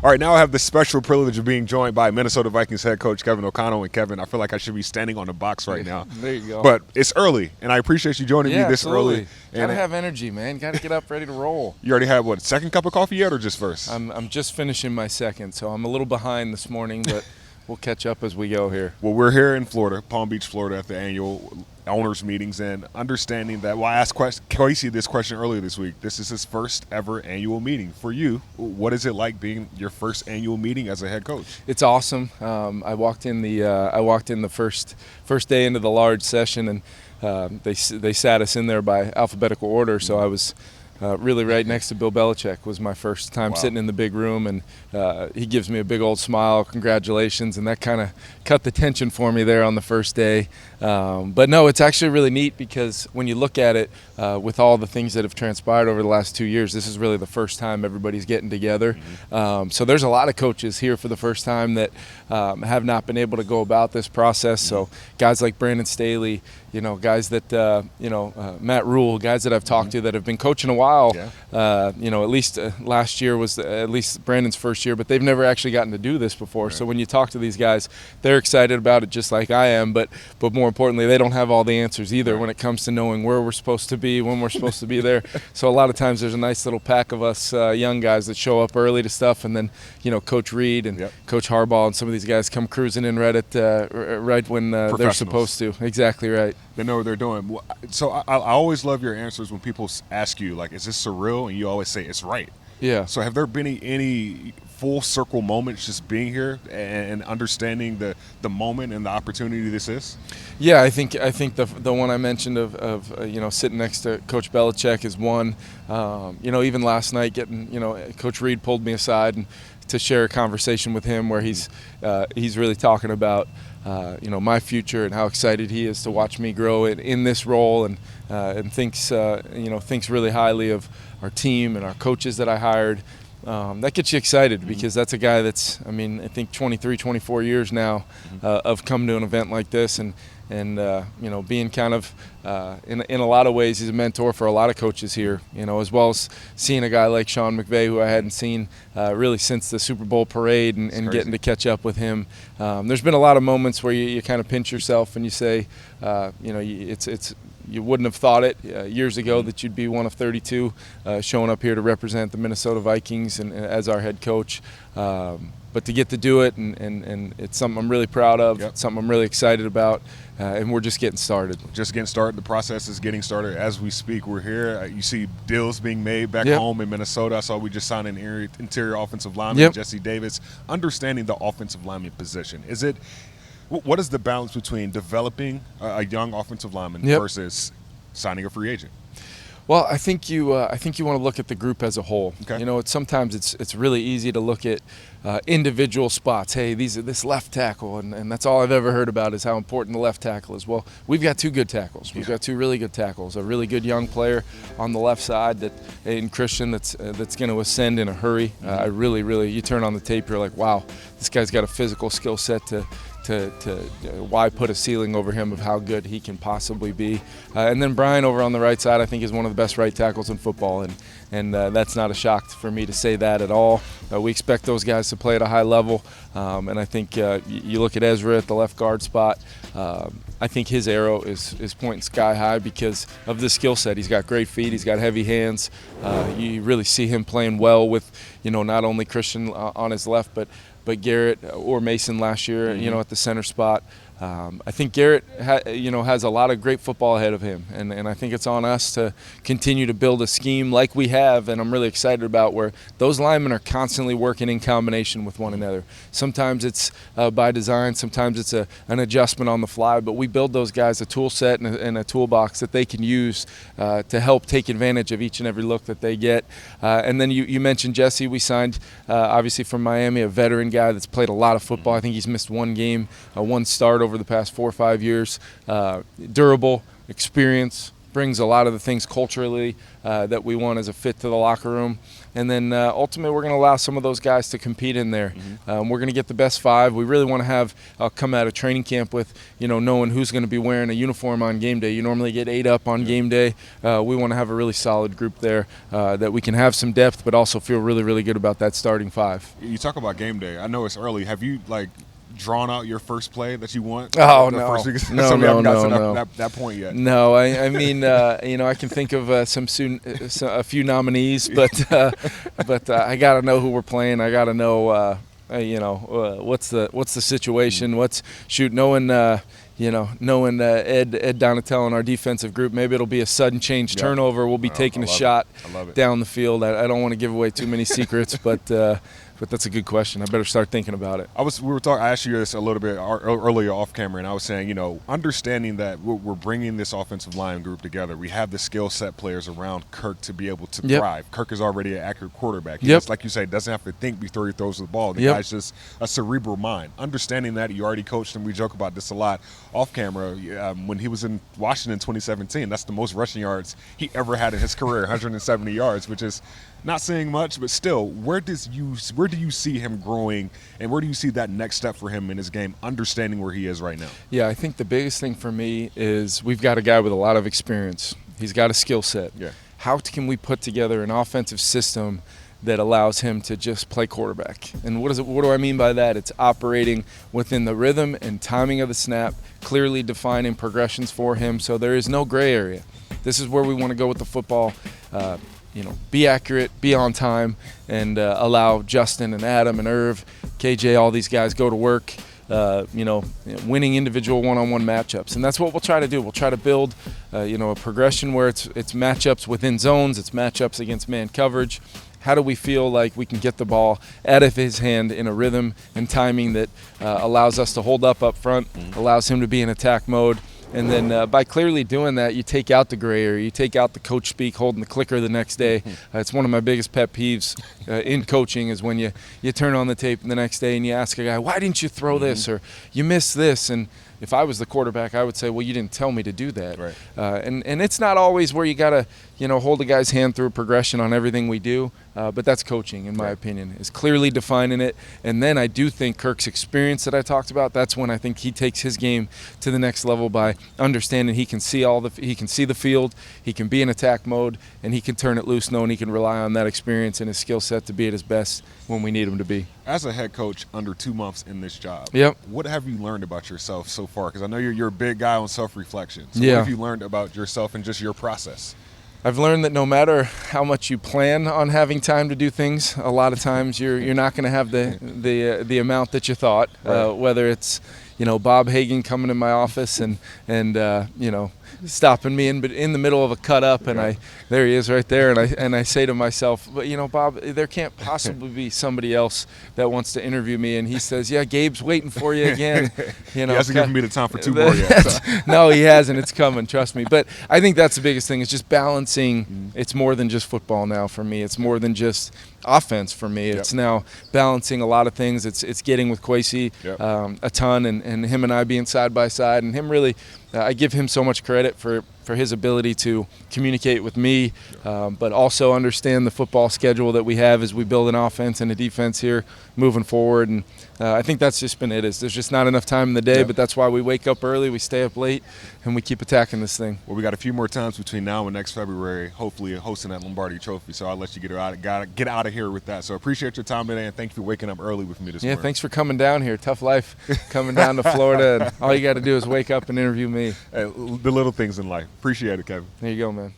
All right, now I have the special privilege of being joined by Minnesota Vikings head coach Kevin O'Connell. And Kevin, I feel like I should be standing on the box right now. There you go. But it's early, and I appreciate you joining me this absolutely. early. Gotta have energy, man. Gotta get up ready to roll. You already had, what, second cup of coffee yet or just first? I'm just finishing my second, so I'm a little behind this morning, but we'll catch up as we go here. Well, we're here in Florida, Palm Beach, Florida, at the annual owners meetings, and understanding that, well, I asked Casey this question earlier this week. This is his first ever annual meeting. For you, what is it like being your first annual meeting as a head coach? It's awesome. I walked in the first day into the large session, and they sat us in there by alphabetical order. So I was really right next to Bill Belichick. Was my first time sitting in the big room, and he gives me a big old smile, congratulations, and that kind of cut the tension for me there on the first day. But no, it's actually really neat because when you look at it, with all the things that have transpired over the last 2 years, this is really the first time everybody's getting together. So there's a lot of coaches here for the first time that have not been able to go about this process. So guys like Brandon Staley, guys that, Matt Rule, guys that I've talked to that have been coaching a while. At least last year was at least Brandon's first year, but they've never actually gotten to do this before. Right. So when you talk to these guys, they're excited about it just like I am, but more importantly, they don't have all the answers either when it comes to knowing where we're supposed to be, when we're supposed to be there. So a lot of times there's a nice little pack of us young guys that show up early to stuff, and then Coach Reed and Coach Harbaugh and some of these guys come cruising in right when they're supposed to. Exactly right. They know what they're doing. So I always love your answers when people ask you, like, is this surreal? And you always say it's right. Yeah. So have there been any full circle moments just being here and understanding the moment and the opportunity this is? Yeah, I think the one I mentioned of sitting next to Coach Belichick is one. Even last night, Coach Reed pulled me aside and to share a conversation with him where he's really talking about my future and how excited he is to watch me grow in this role, and thinks really highly of our team and our coaches that I hired. That gets you excited because that's a guy that's, I think 23, 24 years now of come to an event like this, and being kind of in a lot of ways he's a mentor for a lot of coaches here, as well as seeing a guy like Sean McVay, who I hadn't seen really since the Super Bowl parade, and getting to catch up with him. There's been a lot of moments where you kind of pinch yourself and you say, you wouldn't have thought it years ago that you'd be one of 32 showing up here to represent the Minnesota Vikings and as our head coach. But to get to do it, and it's something I'm really proud of, it's something I'm really excited about, and we're just getting started. Just getting started. The process is getting started as we speak. We're here. You see deals being made back home in Minnesota. I saw we just signed an interior offensive lineman, Jesse Davis. Understanding the offensive lineman position, what is the balance between developing a young offensive lineman versus signing a free agent? Well, I think you want to look at the group as a whole. Okay. Sometimes it's really easy to look at individual spots. Hey, this left tackle, and that's all I've ever heard about is how important the left tackle is. Well, we've got two good tackles. We've got two really good tackles. A really good young player on the left side in Christian that's going to ascend in a hurry. I really, you turn on the tape, you're like, wow, this guy's got a physical skill set to why put a ceiling over him of how good he can possibly be. And then Brian over on the right side, I think, is one of the best right tackles in football, and that's not a shock for me to say that at all. We expect those guys to play at a high level, and I think you look at Ezra at the left guard spot. I think his arrow is pointing sky high because of the skill set. He's got great feet. He's got heavy hands. You really see him playing well with not only Christian on his left, but Garrett or Mason last year, at the center spot. I think Garrett, has a lot of great football ahead of him, and I think it's on us to continue to build a scheme like we have, and I'm really excited about where those linemen are constantly working in combination with one another. Sometimes it's by design, sometimes it's an adjustment on the fly, but we build those guys a tool set and a toolbox that they can use to help take advantage of each and every look that they get. And then you mentioned Jesse. We signed, obviously from Miami, a veteran guy that's played a lot of football. I think he's missed one game, one start over the past 4 or 5 years. Durable, experience, brings a lot of the things culturally that we want as a fit to the locker room. And then ultimately we're going to allow some of those guys to compete in there. We're going to get the best 5. We really want to have come out of training camp with, knowing who's going to be wearing a uniform on game day. You normally get 8 up on game day. We want to have a really solid group there that we can have some depth but also feel really, really good about that starting 5. You talk about game day. I know it's early. Have you, drawn out your first play that you want? Oh, no. No, That point yet. No, I mean, I can think of a few nominees, but I got to know who we're playing. I got to know, what's the situation. Knowing Ed Donatel in our defensive group, maybe it'll be a sudden change turnover. We'll be taking a shot down the field. I don't want to give away too many secrets, but that's a good question. I better start thinking about it. I asked you this a little bit earlier off camera, and I was saying, understanding that we're bringing this offensive line group together. We have the skill set players around Kirk to be able to thrive. Kirk is already an accurate quarterback. He just, like you say, doesn't have to think before he throws the ball. The guy's just a cerebral mind. Understanding that, you already coached him. We joke about this a lot off camera. When he was in Washington in 2017, that's the most rushing yards he ever had in his career, 170 yards, which is not saying much, but still, where do you see him growing, and where do you see that next step for him in his game, understanding where he is right now? Yeah, I think the biggest thing for me is we've got a guy with a lot of experience. He's got a skill set. Yeah. How can we put together an offensive system that allows him to just play quarterback? And what do I mean by that? It's operating within the rhythm and timing of the snap, clearly defining progressions for him, so there is no gray area. This is where we want to go with the football. Be accurate, be on time, and allow Justin and Adam and Irv, KJ, all these guys go to work, winning individual one-on-one matchups. And that's what we'll try to do. We'll try to build, a progression where it's matchups within zones, it's matchups against man coverage. How do we feel like we can get the ball out of his hand in a rhythm and timing that allows us to hold up front, allows him to be in attack mode? And then by clearly doing that, you take out the gray area, you take out the coach speak holding the clicker the next day. It's one of my biggest pet peeves in coaching is when you turn on the tape the next day and you ask a guy, why didn't you throw this, or you missed this? And if I was the quarterback, I would say, well, you didn't tell me to do that. Right. And it's not always where you got to, hold a guy's hand through a progression on everything we do, but that's coaching, in my opinion, is clearly defining it. And then I do think Kirk's experience that I talked about, that's when I think he takes his game to the next level by understanding he can see the field, he can be in attack mode, and he can turn it loose, knowing he can rely on that experience and his skill set to be at his best when we need him to be. As a head coach under 2 months in this job, what have you learned about yourself so far? Because I know you're a big guy on self-reflection. So what have you learned about yourself and just your process? I've learned that no matter how much you plan on having time to do things, a lot of times you're not going to have the amount that you thought. Right. Whether it's Bob Hagan coming in my office and stopping me in the middle of a cut up, and there he is right there, and I say to myself, but Bob, there can't possibly be somebody else that wants to interview me, and he says, yeah, Gabe's waiting for you again. He hasn't given me the time for 2 more yet. So. No, he hasn't. It's coming, trust me. But I think that's the biggest thing is just balancing. It's more than just football now for me. It's more than just offense for me. It's now balancing a lot of things. It's getting with Kwesi a ton, and him and I being side by side, and him really, I give him so much credit for his ability to communicate with me, but also understand the football schedule that we have as we build an offense and a defense here moving forward. And I think that's just been it. There's just not enough time in the day, but that's why we wake up early, we stay up late, and we keep attacking this thing. Well, we got a few more times between now and next February, hopefully hosting that Lombardi Trophy, so I'll let you get out of here with that. So appreciate your time today, and thank you for waking up early with me this morning. Yeah, thanks for coming down here. Tough life coming down to Florida, and all you got to do is wake up and interview me. Hey, the little things in life. Appreciate it, Kevin. There you go, man.